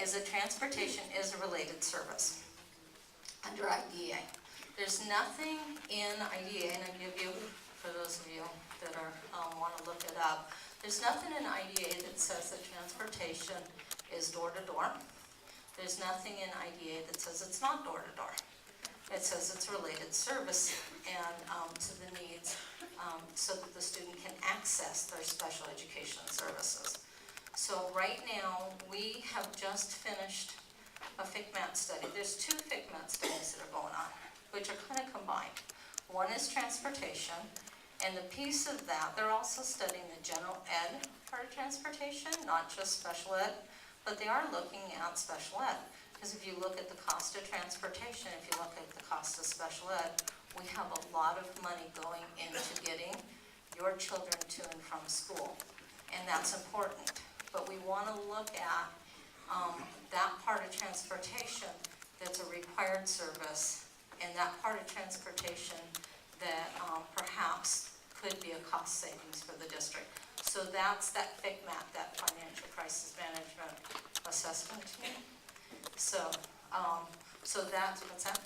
is that transportation is a related service under IDEA. There's nothing in IDEA, and I give you, for those of you that are want to look it up, there's nothing in IDEA that says that transportation is door-to-door. There's nothing in IDEA that says it's not door-to-door. It says it's a related service and to the needs so that the student can access their special education services. So right now, we have just finished a FCMAT study. There's 2 FCMAT studies that are going on, which are kind of combined. One is transportation, and the piece of that, they're also studying the general ed part of transportation, not just special ed, but they are looking at special ed. Because if you look at the cost of transportation, if you look at the cost of special ed, we have a lot of money going into getting your children to and from school, and that's important. But we want to look at that part of transportation that's a required service, and that part of transportation that perhaps could be a cost savings for the district. So that's that FCMAT, that Financial Crisis Management Assessment Team. So, so that's, what's that?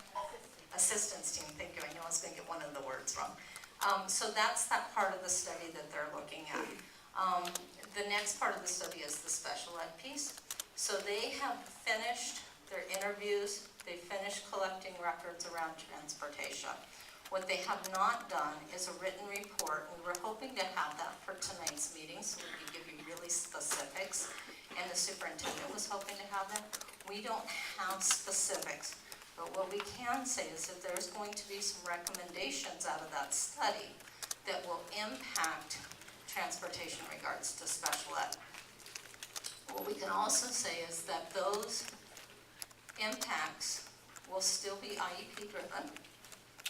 Assistance team, thank you. I know I was going to get one of the words wrong. So that's that part of the study that they're looking at. The next part of the study is the special ed piece. So they have finished their interviews, they finished collecting records around transportation. What they have not done is a written report. We were hoping to have that for tonight's meeting so we could give you really specifics, and the superintendent was hoping to have that. We don't have specifics, but what we can say is that there's going to be some recommendations out of that study that will impact transportation in regards to special ed. What we can also say is that those impacts will still be IEP driven.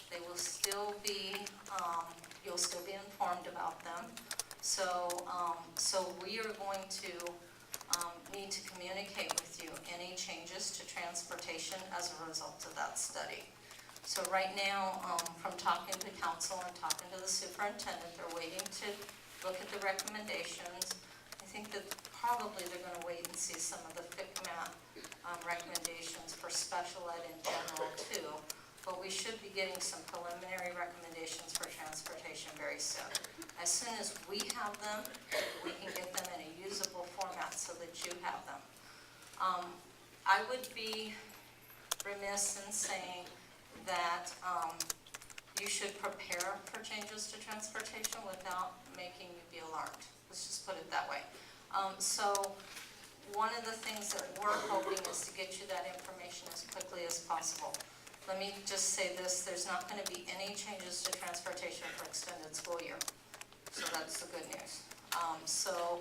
They will still be, you'll still be informed about them. So, so we are going to need to communicate with you any changes to transportation as a result of that study. So right now, from talking to council and talking to the superintendent, they're waiting to look at the recommendations. I think that probably they're going to wait and see some of the FCMAT recommendations for special ed in general too. But we should be getting some preliminary recommendations for transportation very soon. As soon as we have them, we can get them in a usable format so that you have them. I would be remiss in saying that you should prepare for changes to transportation without making you be alarmed. Let's just put it that way. So one of the things that we're hoping is to get you that information as quickly as possible. Let me just say this, there's not going to be any changes to transportation for extended school year. So that's the good news. So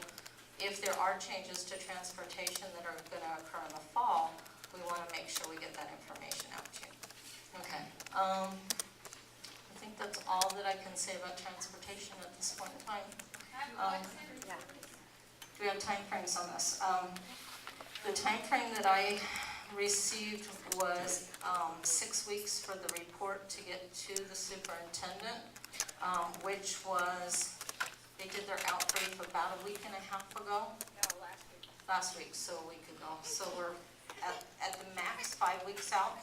if there are changes to transportation that are going to occur in the fall, we want to make sure we get that information out to you. Okay. I think that's all that I can say about transportation at this point in time. Yeah. Do we have time frames on this? The time frame that I received was 6 weeks for the report to get to the superintendent, which was, they did their outbrief about a week and a half ago. No, last week. Last week, so a week ago. So we're at the max 5 weeks out,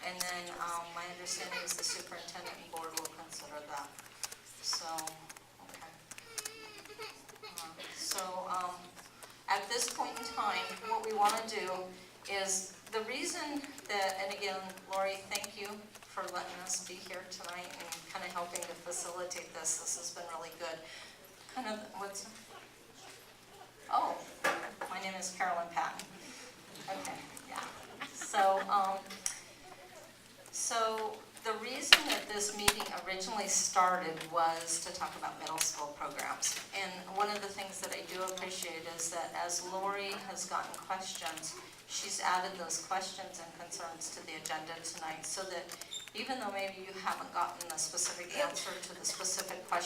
and then my understanding is the superintendent and board will consider that. So, okay. At this point in time, what we want to do is, the reason that, and again, Lori, thank you for letting us be here tonight and kind of helping to facilitate this. This has been really good. Kind of, what's, oh, my name is Carolyn Patton. Okay, yeah. So, so the reason that this meeting originally started was to talk about middle school programs. And one of the things that I do appreciate is that as Lori has gotten questions, she's added those questions and concerns to the agenda tonight, so that even though maybe you haven't gotten a specific answer to the specific question